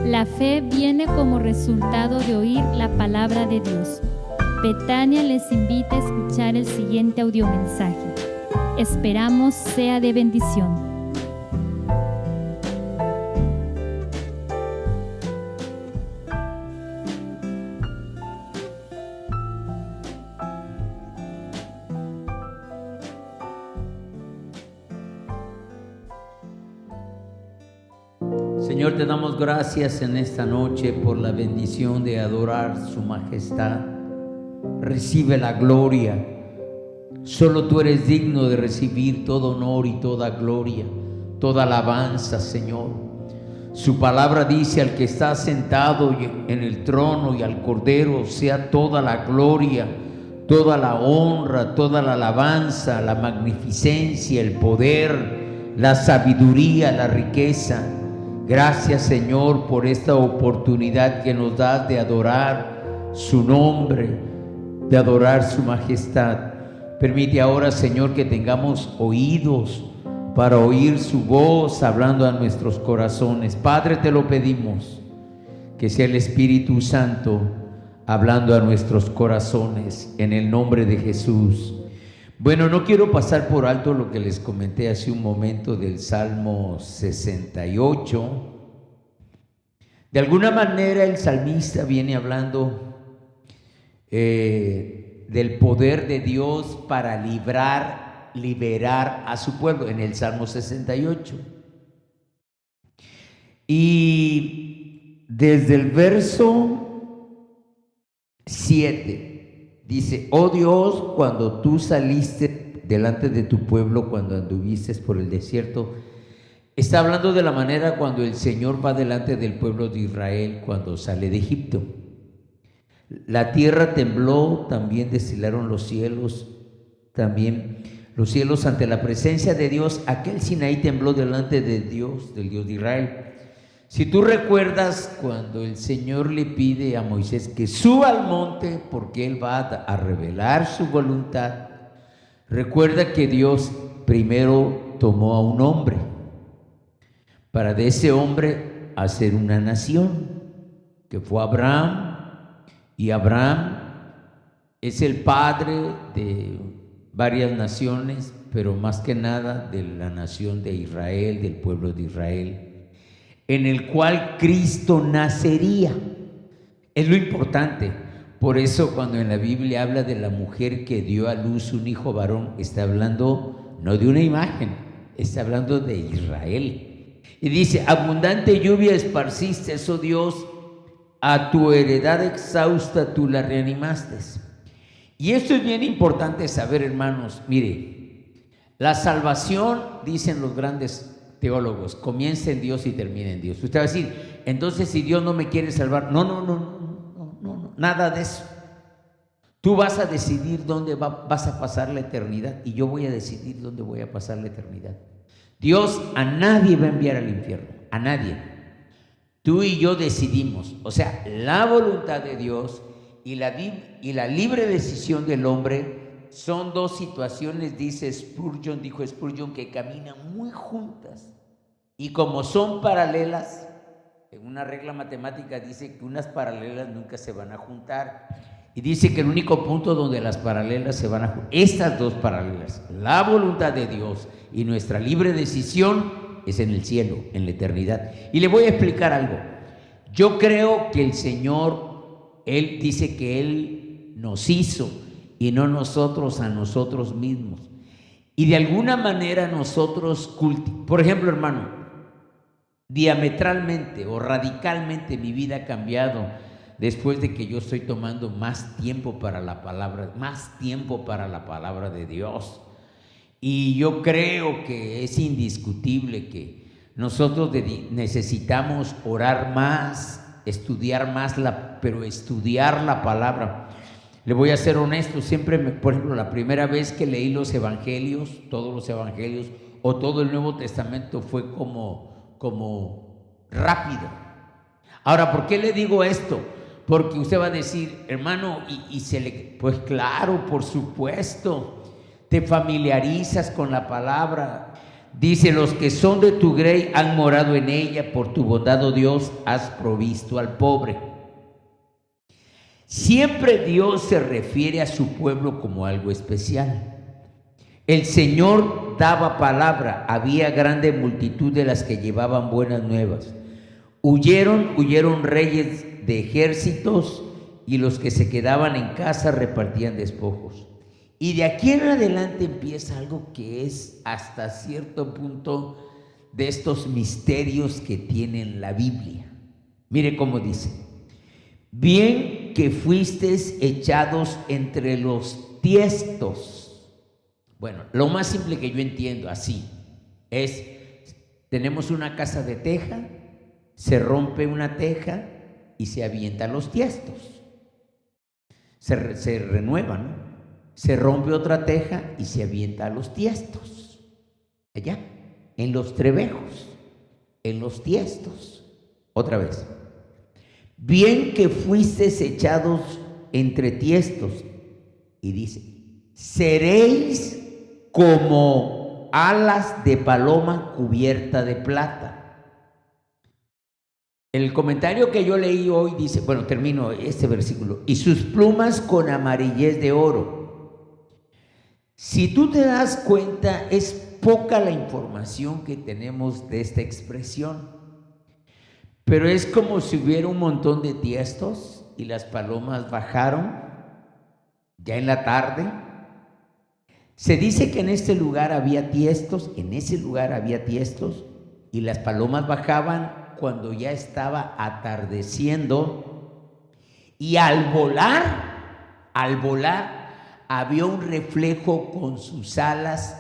La fe viene como resultado de oír la palabra de Dios. Betania les invita a escuchar el siguiente audiomensaje. Esperamos sea de bendición. Señor, te damos gracias en esta noche por la bendición de adorar su majestad. Recibe la gloria. Solo tú eres digno de recibir todo honor y toda gloria, toda alabanza, Señor. Su palabra dice: al que está sentado en el trono y al Cordero sea toda la gloria, toda la honra, toda la alabanza, la magnificencia, el poder, la sabiduría, la riqueza. Gracias, Señor, por esta oportunidad que nos das de adorar su nombre, de adorar su majestad. Permite ahora, Señor, que tengamos oídos para oír su voz hablando a nuestros corazones. Padre, te lo pedimos, que sea el Espíritu Santo hablando a nuestros corazones, en el nombre de Jesús. Bueno, no quiero pasar por alto lo que les comenté hace un momento del Salmo 68. De alguna manera el salmista viene hablando del poder de Dios para liberar a su pueblo en el Salmo 68. Y desde el verso 7 dice: oh Dios, cuando tú saliste delante de tu pueblo, cuando anduviste por el desierto. Está hablando de la manera cuando el Señor va delante del pueblo de Israel cuando sale de Egipto. La tierra tembló, también deshilaron los cielos, también los cielos ante la presencia de Dios. Aquel Sinaí tembló delante de Dios, del Dios de Israel. Si tú recuerdas cuando el Señor le pide a Moisés que suba al monte porque él va a revelar su voluntad, recuerda que Dios primero tomó a un hombre para de ese hombre hacer una nación, que fue Abraham, y Abraham es el padre de varias naciones, pero más que nada de la nación de Israel, del pueblo de Israel, en el cual Cristo nacería. Es lo importante. Por eso cuando en la Biblia habla de la mujer que dio a luz un hijo varón, está hablando no de una imagen, está hablando de Israel. Y dice: abundante lluvia esparciste, oh Dios, a tu heredad exhausta tú la reanimaste. Y esto es bien importante saber, hermanos. Mire, la salvación, dicen los grandes teólogos, comienza en Dios y termina en Dios. Usted va a decir: entonces si Dios no me quiere salvar, no, nada de eso. Tú vas a decidir dónde vas a pasar la eternidad, y yo voy a decidir dónde voy a pasar la eternidad. Dios a nadie va a enviar al infierno, a nadie. Tú y yo decidimos. O sea, la voluntad de Dios y la libre decisión del hombre son dos situaciones, dijo Spurgeon, que caminan muy juntas. Y como son paralelas, en una regla matemática dice que unas paralelas nunca se van a juntar. Y dice que el único punto donde las paralelas se van a juntar, estas dos paralelas, la voluntad de Dios y nuestra libre decisión, es en el cielo, en la eternidad. Y le voy a explicar algo. Yo creo que el Señor, Él dice que Él nos hizo y no nosotros a nosotros mismos. Y de alguna manera nosotros, por ejemplo, hermano, diametralmente o radicalmente mi vida ha cambiado después de que yo estoy tomando más tiempo para la palabra de Dios. Y yo creo que es indiscutible que nosotros necesitamos orar más, estudiar más, pero estudiar la palabra. Le voy a ser honesto, siempre, por ejemplo, la primera vez que leí los evangelios, todos los evangelios o todo el Nuevo Testamento, fue como rápido. Ahora, ¿por qué le digo esto? Porque usted va a decir: hermano, pues claro, por supuesto, te familiarizas con la palabra, Dice, los que son de tu grey han morado en ella, por tu bondad, oh Dios, has provisto al pobre. Siempre Dios se refiere a su pueblo como algo especial. El Señor daba palabra, había grande multitud de las que llevaban buenas nuevas. Huyeron reyes de ejércitos, y los que se quedaban en casa repartían despojos. Y de aquí en adelante empieza algo que es hasta cierto punto de estos misterios que tiene la Biblia. Mire cómo dice: bien que fuisteis echados entre los tiestos. Bueno, lo más simple que yo entiendo así es, tenemos una casa de teja, se rompe una teja y se avientan los tiestos. Se renueva, ¿no? Se rompe otra teja y se avienta a los tiestos. Allá, en los trebejos, en los tiestos. Otra vez. Bien que fuisteis echados entre tiestos. Y dice, seréis como alas de paloma cubierta de plata. El comentario que yo leí hoy dice, bueno, termino este versículo, y sus plumas con amarillez de oro. Si tú te das cuenta, es poca la información que tenemos de esta expresión, pero es como si hubiera un montón de tiestos y las palomas bajaron ya en la tarde. Se dice que en este lugar había tiestos, y las palomas bajaban cuando ya estaba atardeciendo, y al volar había un reflejo con sus alas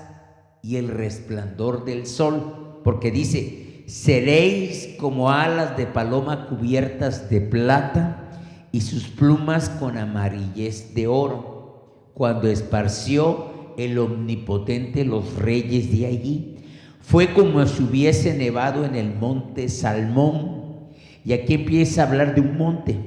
y el resplandor del sol, porque dice, seréis como alas de paloma cubiertas de plata y sus plumas con amarillez de oro, cuando esparció el Omnipotente los reyes de allí. Fue como si hubiese nevado en el monte Salmón. Y aquí empieza a hablar de un monte.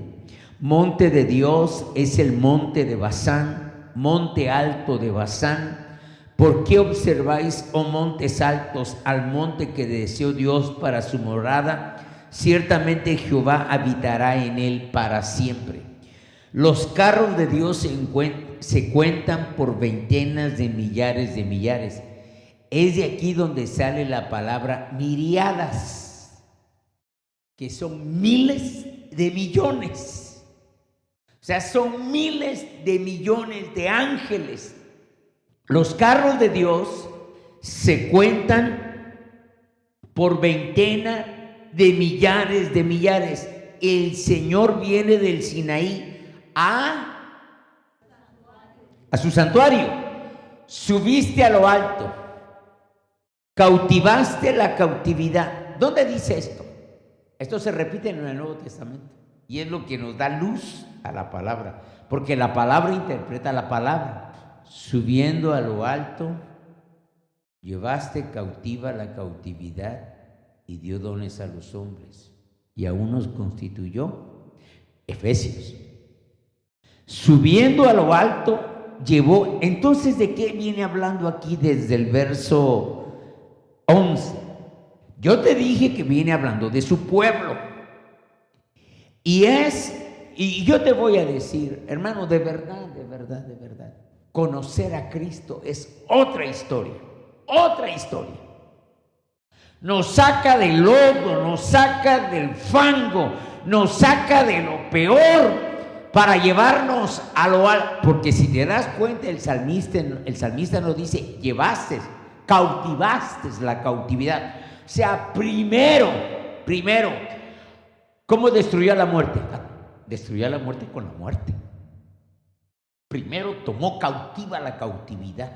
Monte de Dios es el monte de Basán, monte alto de Basán. ¿Por qué observáis, oh montes altos, al monte que deseó Dios para su morada? Ciertamente Jehová habitará en él para siempre. Los carros de Dios se cuentan por veintenas de millares. Es de aquí donde sale la palabra miriadas, que son miles de millones. O sea, son miles de millones de ángeles. Los carros de Dios se cuentan por veintena de millares. El Señor viene del Sinaí a su santuario. Subiste a lo alto. Cautivaste la cautividad. ¿Dónde dice esto? Esto se repite en el Nuevo Testamento y es lo que nos da luz a la palabra, porque la palabra interpreta la palabra. Subiendo a lo alto, llevaste cautiva la cautividad y dio dones a los hombres, y aún nos constituyó. Efesios. Subiendo a lo alto, llevó. Entonces, ¿de qué viene hablando aquí desde el verso 11? Yo te dije que viene hablando de su pueblo. Y yo te voy a decir, hermano, de verdad, conocer a Cristo es otra historia. Nos saca del lodo, nos saca del fango, nos saca de lo peor para llevarnos a lo alto. Porque si te das cuenta, el salmista nos dice, cautivaste la cautividad. O sea, primero, ¿cómo destruyó la muerte? Destruyó la muerte con la muerte. Primero tomó cautiva la cautividad.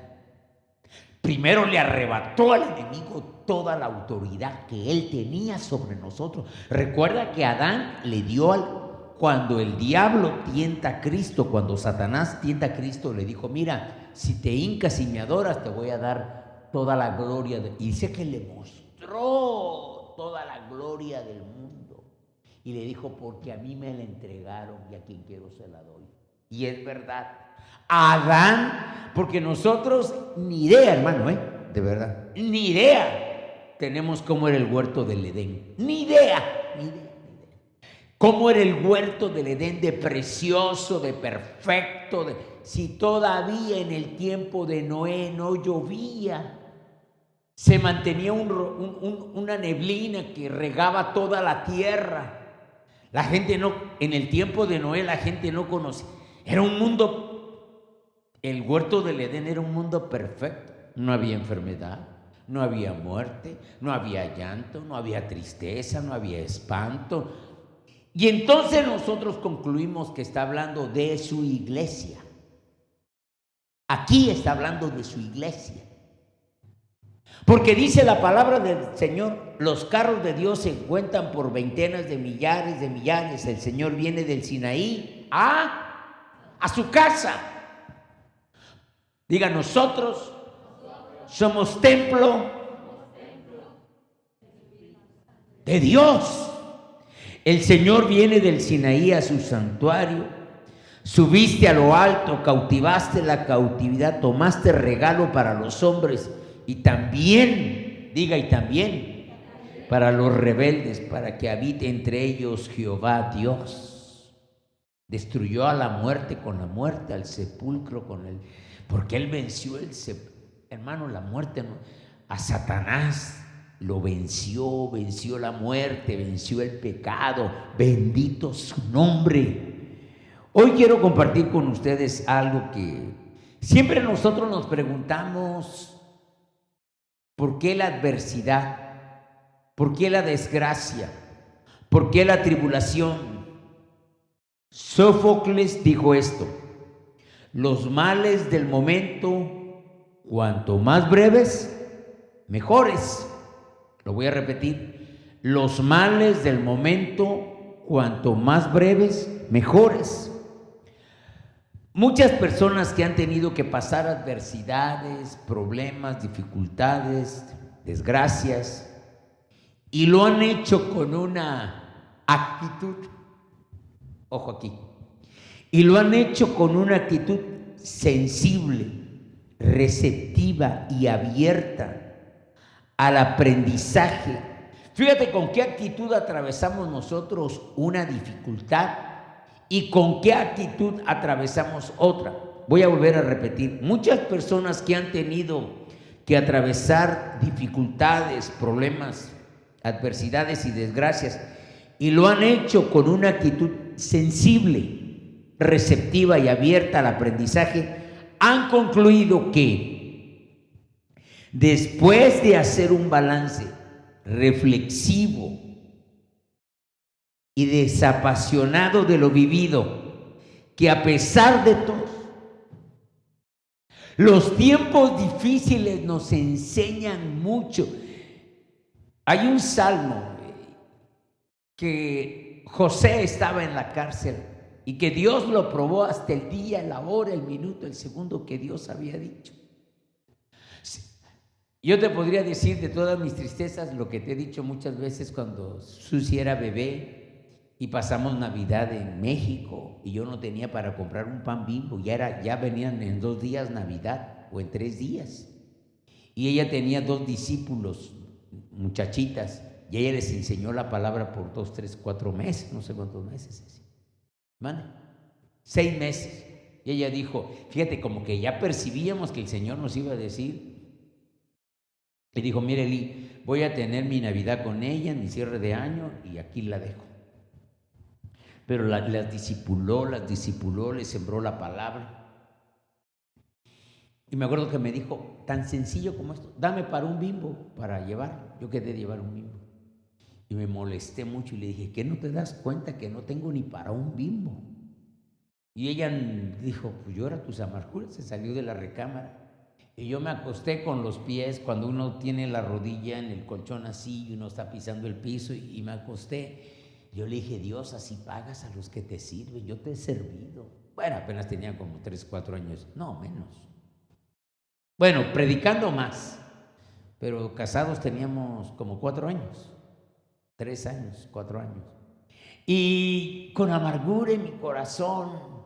Primero le arrebató al enemigo toda la autoridad que él tenía sobre nosotros. Recuerda que Adán le dio cuando el diablo tienta a Cristo, cuando Satanás tienta a Cristo, le dijo, mira, si te hincas y me adoras, te voy a dar toda la gloria. Y dice que le mostró toda la gloria del mundo. Y le dijo, porque a mí me la entregaron y a quien quiero se la doy. Y es verdad. Adán, porque nosotros ni idea, hermano, fuerte, ¿verdad? Ni idea tenemos cómo era el huerto del Edén. Ni idea. Cómo era el huerto del Edén de precioso, de perfecto, si todavía en el tiempo de Noé no llovía, se mantenía una neblina que regaba toda la tierra. La gente no, en el tiempo de Noé la gente no conocía. Era un mundo, el huerto del Edén era un mundo perfecto. No había enfermedad, no había muerte, no había llanto, no había tristeza, no había espanto. Y entonces nosotros concluimos que está hablando de su iglesia. Aquí está hablando de su iglesia. Porque dice la palabra del Señor, los carros de Dios se cuentan por veintenas de millares de millares. El Señor viene del Sinaí a su casa. Diga, nosotros somos templo de Dios. El Señor viene del Sinaí a su santuario. Subiste a lo alto, cautivaste la cautividad, tomaste regalo para los hombres y también, diga, y también para los rebeldes, para que habite entre ellos Jehová Dios. Destruyó a la muerte con la muerte, al sepulcro con el... Porque Él venció hermano, la muerte, ¿no? A Satanás lo venció la muerte, venció el pecado. Bendito su nombre. Hoy quiero compartir con ustedes algo que siempre nosotros nos preguntamos: ¿por qué la adversidad? ¿Por qué la desgracia? ¿Por qué la tribulación? Sófocles dijo esto: los males del momento, cuanto más breves, mejores. Lo voy a repetir: los males del momento, cuanto más breves, mejores. Muchas personas que han tenido que pasar adversidades, problemas, dificultades, desgracias, y lo han hecho con una actitud, ojo aquí, y lo han hecho con una actitud sensible, receptiva y abierta al aprendizaje. Fíjate con qué actitud atravesamos nosotros una dificultad y con qué actitud atravesamos otra. Voy a volver a repetir: muchas personas que han tenido que atravesar dificultades, problemas, adversidades y desgracias, y lo han hecho con una actitud sensible, receptiva y abierta al aprendizaje, han concluido que después de hacer un balance reflexivo y desapasionado de lo vivido, que a pesar de todo, los tiempos difíciles nos enseñan mucho. Hay un salmo que José estaba en la cárcel y que Dios lo probó hasta el día, la hora, el minuto, el segundo que Dios había dicho. Yo te podría decir de todas mis tristezas lo que te he dicho muchas veces cuando Susi era bebé y pasamos Navidad en México y yo no tenía para comprar un pan Bimbo. Ya venían en 2 días Navidad o en 3 días. Y ella tenía 2 discípulos, muchachitas, y ella les enseñó la palabra por 2, 3, 4 meses, no sé cuántos meses. ¿Vale? 6 meses. Y ella dijo, fíjate, como que ya percibíamos que el Señor nos iba a decir. Y dijo, mire Eli, voy a tener mi Navidad con ella en mi cierre de año y aquí la dejo. Pero las discipuló, les sembró la palabra. Y me acuerdo que me dijo, tan sencillo como esto, dame para un Bimbo para llevar. Yo quería llevar un Bimbo. Y me molesté mucho y le dije, ¿qué no te das cuenta que no tengo ni para un Bimbo? Y ella dijo, pues llora tus amarguras. Se salió de la recámara. Y yo me acosté con los pies, cuando uno tiene la rodilla en el colchón así y uno está pisando el piso, y me acosté. Yo le dije, Dios, así pagas a los que te sirven, yo te he servido. Bueno, apenas tenía como 3, 4 años, no, menos. Bueno, predicando más, pero casados teníamos como 4 años, 3 años, 4 años. Y con amargura en mi corazón,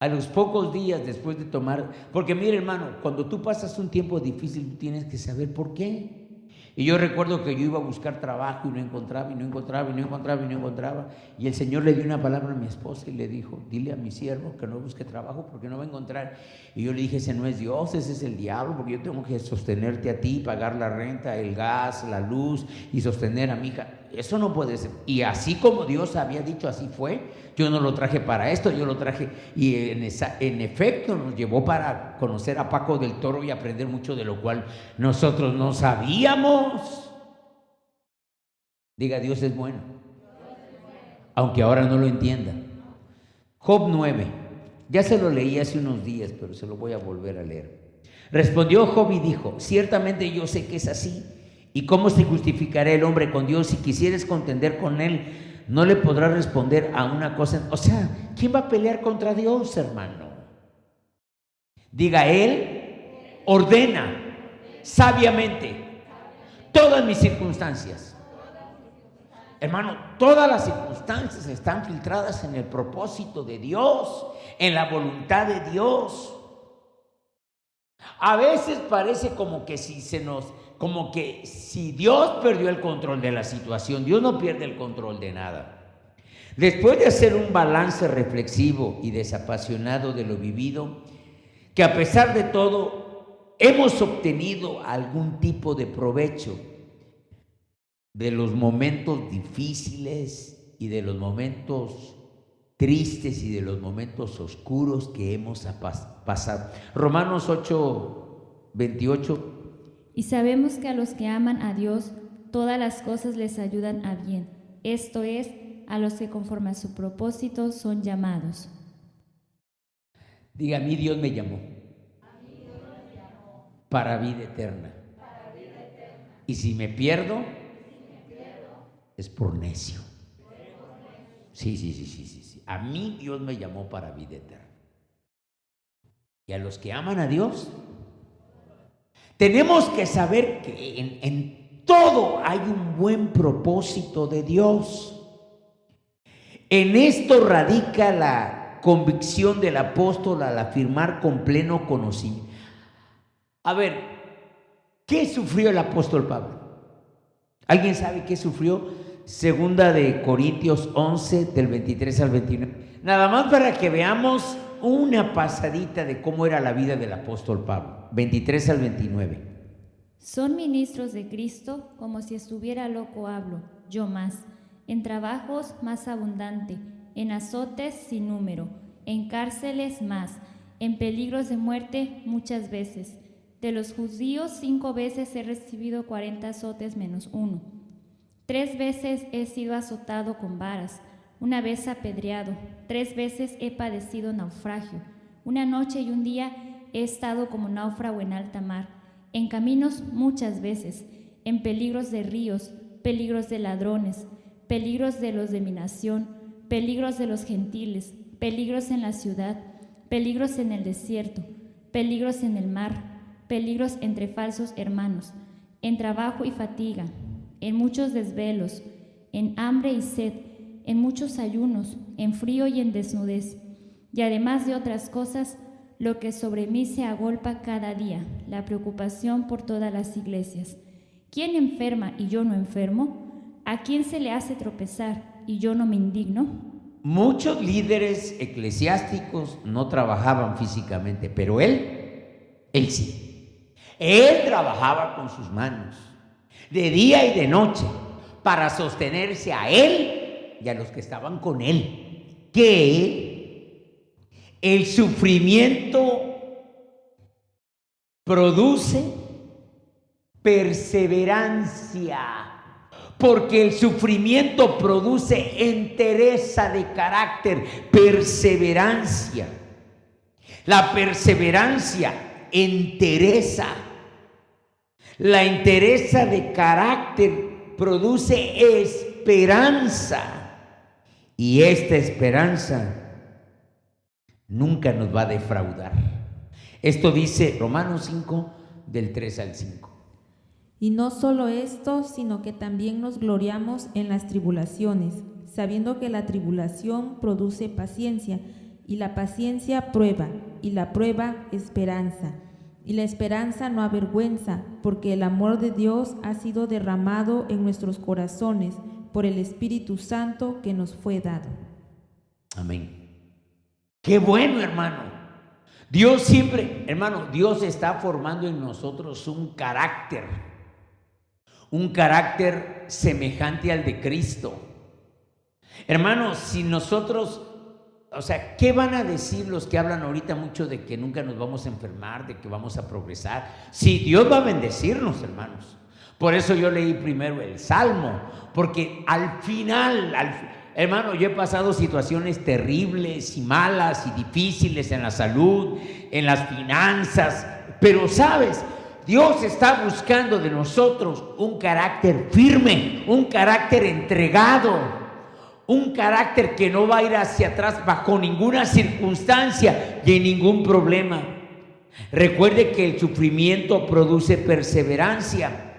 A los pocos días después de tomar, porque mire hermano, cuando tú pasas un tiempo difícil, tú tienes que saber por qué. Y yo recuerdo que yo iba a buscar trabajo y no encontraba, y no encontraba, y no encontraba, y no encontraba. Y el Señor le dio una palabra a mi esposa y le dijo, dile a mi siervo que no busque trabajo porque no va a encontrar. Y yo le dije, ese no es Dios, ese es el diablo, porque yo tengo que sostenerte a ti, pagar la renta, el gas, la luz y sostener a mi hija. Eso no puede ser. Y así como Dios había dicho, así fue. Yo no lo traje para esto, yo lo traje y en efecto nos llevó para conocer a Paco del Toro y aprender mucho de lo cual nosotros no sabíamos. Diga, Dios es bueno, aunque ahora no lo entienda. Job 9, ya se lo leí hace unos días, pero se lo voy a volver a leer. Respondió Job y dijo, ciertamente yo sé que es así. ¿Y cómo se justificará el hombre con Dios? Si quisieres contender con él, no le podrás responder a una cosa. O sea, ¿quién va a pelear contra Dios, hermano? Diga, Él ordena sabiamente todas mis circunstancias. Hermano, todas las circunstancias están filtradas en el propósito de Dios, en la voluntad de Dios. A veces parece como que si Dios perdió el control de la situación. Dios no pierde el control de nada. Después de hacer un balance reflexivo y desapasionado de lo vivido, que a pesar de todo hemos obtenido algún tipo de provecho de los momentos difíciles y de los momentos tristes y de los momentos oscuros que hemos pasado. Romanos 8:28. Y sabemos que a los que aman a Dios, todas las cosas les ayudan a bien. Esto es, a los que conforme a su propósito son llamados. Diga, a mí Dios me llamó para vida eterna. Y si me pierdo, es por necio. Sí. A mí Dios me llamó para vida eterna. Y a los que aman a Dios, tenemos que saber que en todo hay un buen propósito de Dios. En esto radica la convicción del apóstol al afirmar con pleno conocimiento. A ver, ¿qué sufrió el apóstol Pablo? ¿Alguien sabe qué sufrió? Segunda de Corintios 11, del 23 al 29. Nada más para que veamos una pasadita de cómo era la vida del apóstol Pablo. 23 al 29. Son ministros de Cristo, como si estuviera loco hablo, yo más. En trabajos más abundante, en azotes sin número, en cárceles más, en peligros de muerte muchas veces. De los judíos 5 veces he recibido 40 azotes menos 1. 3 veces he sido azotado con varas, 1 vez apedreado, 3 veces he padecido naufragio. 1 noche y 1 día he estado como náufrago en alta mar, en caminos muchas veces, en peligros de ríos, peligros de ladrones, peligros de los de mi nación, peligros de los gentiles, peligros en la ciudad, peligros en el desierto, peligros en el mar, peligros entre falsos hermanos, en trabajo y fatiga, en muchos desvelos, en hambre y sed, en muchos ayunos, en frío y en desnudez, y además de otras cosas, lo que sobre mí se agolpa cada día, la preocupación por todas las iglesias. ¿Quién enferma y yo no enfermo? ¿A quién se le hace tropezar y yo no me indigno? Muchos líderes eclesiásticos no trabajaban físicamente, pero él sí. Él trabajaba con sus manos, de día y de noche, para sostenerse a él y a los que estaban con él. Que el sufrimiento produce perseverancia, porque el sufrimiento produce entereza de carácter, perseverancia. La perseverancia entereza. La entereza de carácter produce esperanza, y esta esperanza nunca nos va a defraudar. Esto dice Romanos 5, del 3 al 5. Y no solo esto, sino que también nos gloriamos en las tribulaciones, sabiendo que la tribulación produce paciencia, Y la paciencia prueba, y la prueba esperanza. Y la esperanza no avergüenza, porque el amor de Dios ha sido derramado en nuestros corazones por el Espíritu Santo que nos fue dado. Amén. Qué bueno, hermano. Dios siempre, hermano, Dios está formando en nosotros un carácter semejante al de Cristo. Hermanos, si nosotros, o sea, ¿qué van a decir los que hablan ahorita mucho de que nunca nos vamos a enfermar, de que vamos a progresar? Sí, Dios va a bendecirnos, hermanos. Por eso yo leí primero el Salmo, porque al final, hermano, yo he pasado situaciones terribles y malas y difíciles en la salud, en las finanzas, pero ¿sabes? Dios está buscando de nosotros un carácter firme, un carácter entregado, un carácter que no va a ir hacia atrás bajo ninguna circunstancia y en ningún problema. Recuerde que el sufrimiento produce perseverancia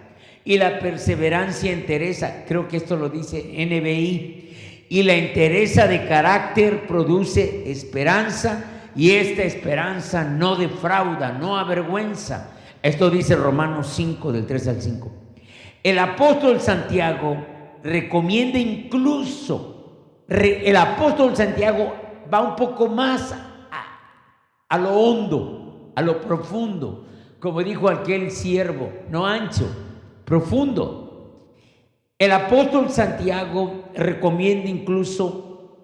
y la perseverancia entereza. Creo que esto lo dice NBI. Y la entereza de carácter produce esperanza y esta esperanza no defrauda, no avergüenza. Esto dice Romanos 5, del 3 al 5. El apóstol Santiago recomienda incluso, el apóstol Santiago va un poco más a lo hondo, a lo profundo, como dijo aquel siervo, no ancho, profundo. El apóstol Santiago recomienda incluso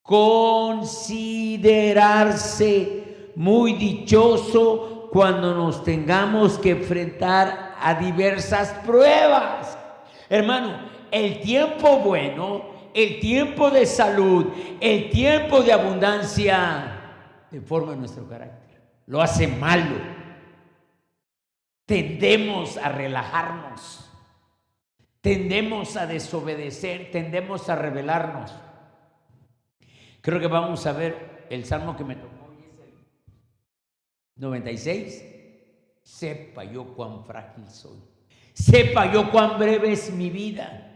considerarse muy dichoso cuando nos tengamos que enfrentar a diversas pruebas. Hermano, el tiempo bueno, el tiempo de salud, el tiempo de abundancia deforma nuestro carácter, lo hace malo. Tendemos a relajarnos, tendemos a desobedecer, tendemos a rebelarnos. Creo que vamos a ver el salmo que me tocó. 96. Sepa yo cuán frágil soy, sepa yo cuán breve es mi vida.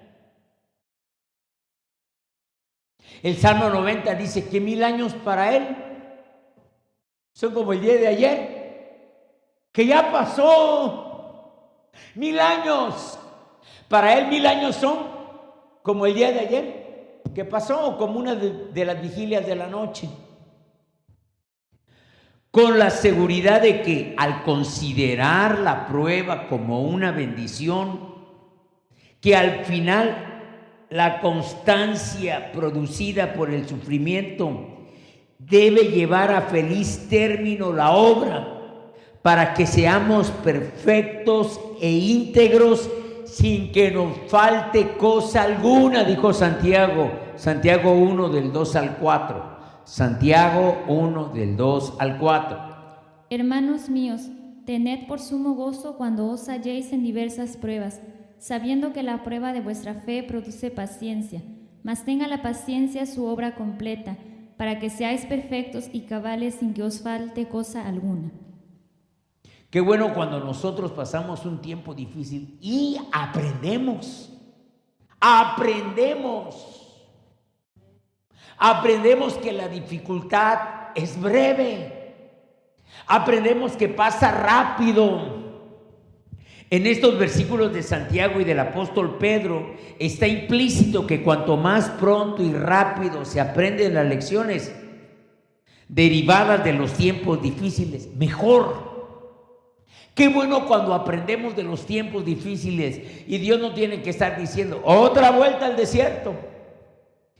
El Salmo 90 dice que 1000 años para él son como el día de ayer, que ya pasó. 1000 años para él, 1000 años son como el día de ayer que pasó, como una de las vigilias de la noche. Con la seguridad de que al considerar la prueba como una bendición, que al final la constancia producida por el sufrimiento debe llevar a feliz término la obra para que seamos perfectos e íntegros sin que nos falte cosa alguna, dijo Santiago 1 del 2 al 4. Santiago 1 del 2 al 4. Hermanos míos, tened por sumo gozo cuando os halléis en diversas pruebas, sabiendo que la prueba de vuestra fe produce paciencia, mas tenga la paciencia su obra completa, para que seáis perfectos y cabales sin que os falte cosa alguna. Qué bueno cuando nosotros pasamos un tiempo difícil y aprendemos. Aprendemos que la dificultad es breve. Aprendemos que pasa rápido. En estos versículos de Santiago y del apóstol Pedro está implícito que cuanto más pronto y rápido se aprenden las lecciones derivadas de los tiempos difíciles, mejor. Qué bueno cuando aprendemos de los tiempos difíciles y Dios no tiene que estar diciendo otra vuelta al desierto.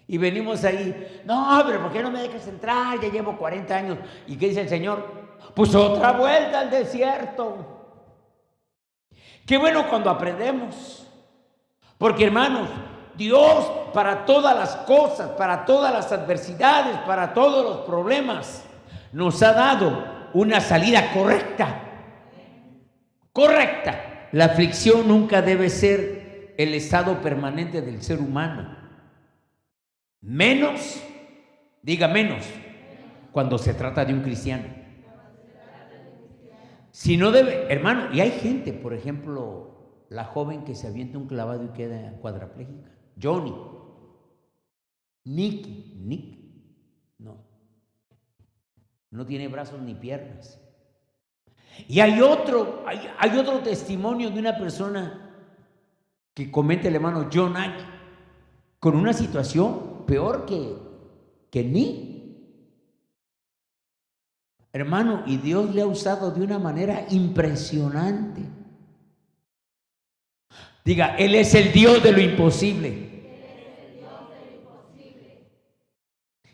Y venimos ahí, no, pero ¿por qué no me dejas entrar? Ya llevo 40 años. ¿Y qué dice el Señor? Pues otra vuelta al desierto. Qué bueno cuando aprendemos. Porque hermanos, Dios para todas las cosas, para todas las adversidades, para todos los problemas, nos ha dado una salida correcta. Correcta. La aflicción nunca debe ser el estado permanente del ser humano. Menos, diga menos, cuando se trata de un cristiano. Si no debe, hermano, y hay gente, por ejemplo, la joven que se avienta un clavado y queda cuadraplégica. Johnny, Nick, no. no tiene brazos ni piernas. Y hay otro testimonio de una persona que comenta el hermano John Ack, con una situación peor que mí. Hermano, y Dios le ha usado de una manera impresionante. Diga, Él es el Dios de lo imposible.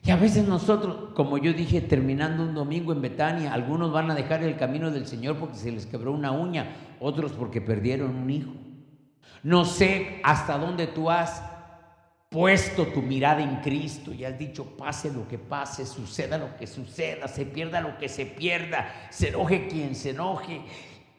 Y a veces nosotros, como yo dije, terminando un domingo en Betania, algunos van a dejar el camino del Señor porque se les quebró una uña, otros porque perdieron un hijo. No sé hasta dónde tú has puesto tu mirada en Cristo y has dicho, pase lo que pase, suceda lo que suceda, se pierda lo que se pierda, se enoje quien se enoje.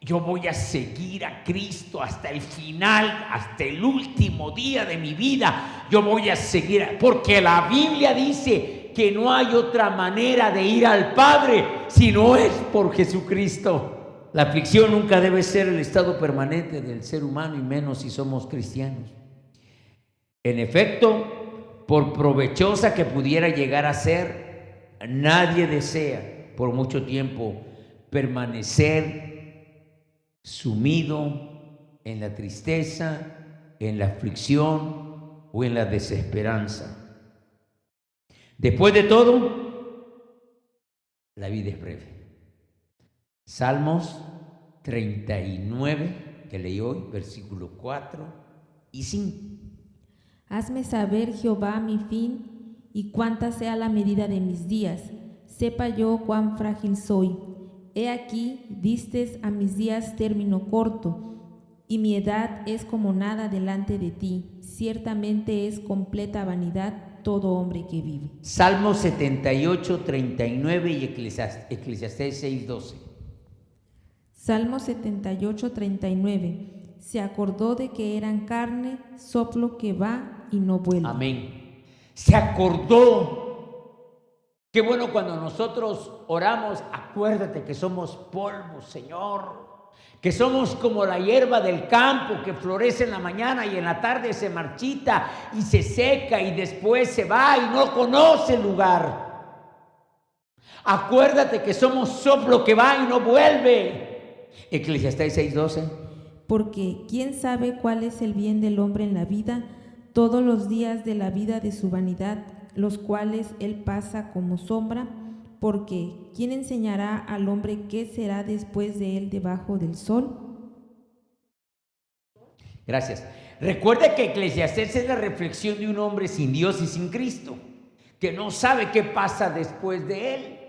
Yo voy a seguir a Cristo hasta el final, hasta el último día de mi vida. Yo voy a seguir, porque la Biblia dice que no hay otra manera de ir al Padre si no es por Jesucristo. La aflicción nunca debe ser el estado permanente del ser humano, y menos si somos cristianos. En efecto, por provechosa que pudiera llegar a ser, nadie desea por mucho tiempo permanecer sumido en la tristeza, en la aflicción o en la desesperanza. Después de todo, la vida es breve. Salmos 39, que leí hoy, versículos 4 y 5. Hazme saber, Jehová, mi fin, y cuánta sea la medida de mis días. Sepa yo cuán frágil soy. He aquí, distes a mis días término corto, y mi edad es como nada delante de ti. Ciertamente es completa vanidad todo hombre que vive. Salmos 78, 39 y Eclesiastés 6, 12. Salmo 78, 39. Se acordó de que eran carne, soplo que va y no vuelve. Amén. Se acordó. Qué bueno cuando nosotros oramos, acuérdate que somos polvo, Señor, que somos como la hierba del campo que florece en la mañana y en la tarde se marchita y se seca y después se va y no conoce el lugar. Acuérdate que somos soplo que va y no vuelve. Eclesiastés 6:12. Porque ¿quién sabe cuál es el bien del hombre en la vida? Todos los días de la vida de su vanidad, los cuales él pasa como sombra, porque ¿quién enseñará al hombre qué será después de él debajo del sol? Gracias. Recuerde que Eclesiastés es la reflexión de un hombre sin Dios y sin Cristo, que no sabe qué pasa después de él,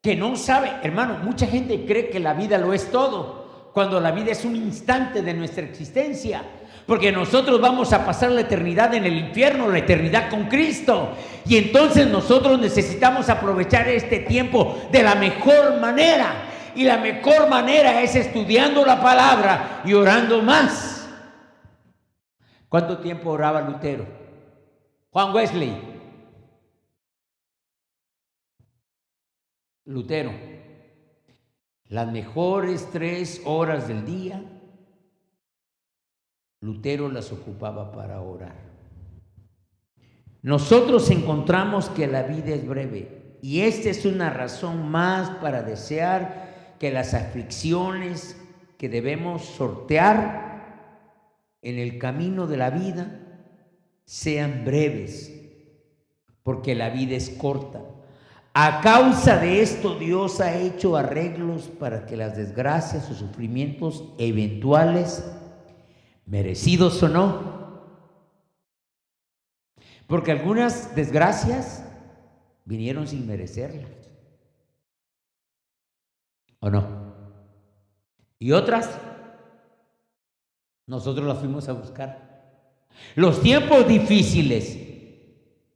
que no sabe, hermano, mucha gente cree que la vida lo es todo, cuando la vida es un instante de nuestra existencia. Porque nosotros vamos a pasar la eternidad en el infierno, la eternidad con Cristo. Y entonces nosotros necesitamos aprovechar este tiempo de la mejor manera. Y la mejor manera es estudiando la palabra y orando más. ¿Cuánto tiempo oraba Lutero? Juan Wesley. Lutero. Las mejores 3 horas del día, Lutero las ocupaba para orar. Nosotros encontramos que la vida es breve y esta es una razón más para desear que las aflicciones que debemos sortear en el camino de la vida sean breves, porque la vida es corta. A causa de esto, Dios ha hecho arreglos para que las desgracias o sufrimientos eventuales, merecidos o no, porque algunas desgracias vinieron sin merecerlas, ¿o no? Y otras, nosotros las fuimos a buscar. Los tiempos difíciles,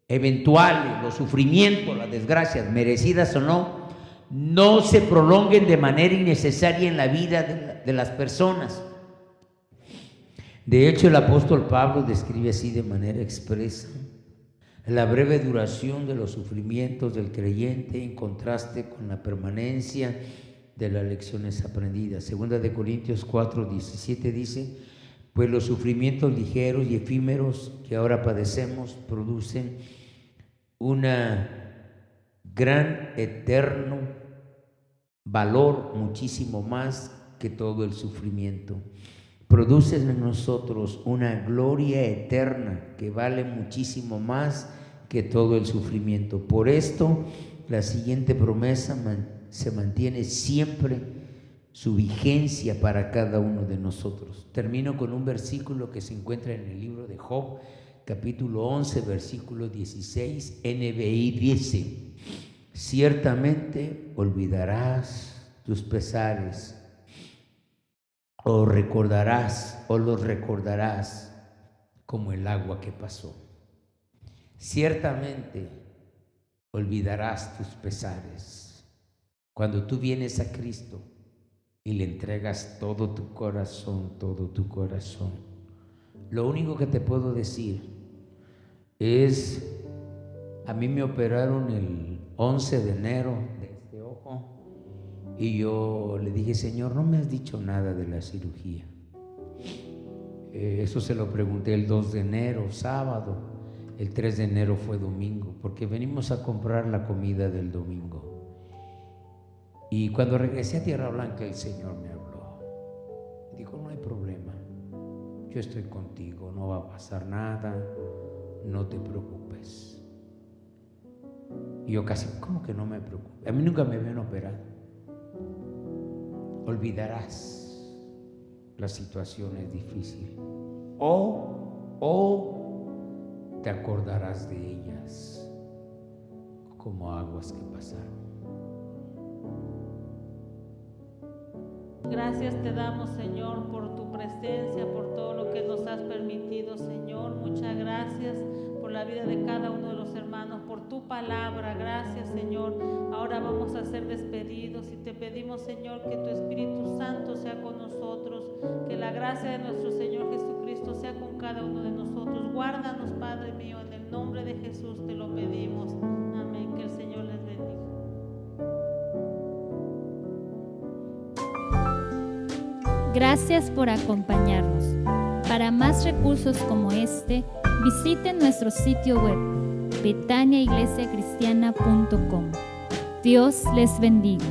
eventuales, los sufrimientos, las desgracias, merecidas o no, no se prolonguen de manera innecesaria en la vida de las personas. De hecho, el apóstol Pablo describe así de manera expresa la breve duración de los sufrimientos del creyente en contraste con la permanencia de las lecciones aprendidas. Segunda de Corintios 4:17 dice: pues los sufrimientos ligeros y efímeros que ahora padecemos producen una gran, eterno valor, muchísimo más que todo el sufrimiento. Produce en nosotros una gloria eterna que vale muchísimo más que todo el sufrimiento. Por esto, la siguiente promesa se mantiene siempre su vigencia para cada uno de nosotros. Termino con un versículo que se encuentra en el libro de Job, capítulo 11, versículo 16, NBI dice: ciertamente olvidarás tus pesares, o los recordarás como el agua que pasó. Ciertamente olvidarás tus pesares. Cuando tú vienes a Cristo y le entregas todo tu corazón, lo único que te puedo decir es, a mí me operaron el 11 de enero de este ojo y yo le dije: Señor, no me has dicho nada de la cirugía. Eso se lo pregunté el 2 de enero, sábado. El 3 de enero fue domingo, porque venimos a comprar la comida del domingo. Y cuando regresé a Tierra Blanca, el Señor me habló. Dijo: no hay problema, yo estoy contigo, no va a pasar nada, no te preocupes. Y yo casi, ¿cómo que no me preocupe? A mí nunca me habían operado. Olvidarás las situaciones difíciles o te acordarás de ellas como aguas que pasaron. Gracias te damos, Señor, por tu presencia, por todo lo que nos has permitido, Señor. Muchas gracias por la vida de cada uno de los hermanos, por tu palabra. Gracias, Señor. Ahora vamos a ser despedidos y te pedimos, Señor, que tu Espíritu Santo sea con nosotros, que la gracia de nuestro Señor Jesucristo sea con cada uno de nosotros. Guárdanos, Padre mío, en el nombre de Jesús te lo pedimos. Amén. Que el Señor les bendiga. Gracias por acompañarnos. Para más recursos como este, visiten nuestro sitio web betaniaiglesiacristiana.com. Dios les bendiga.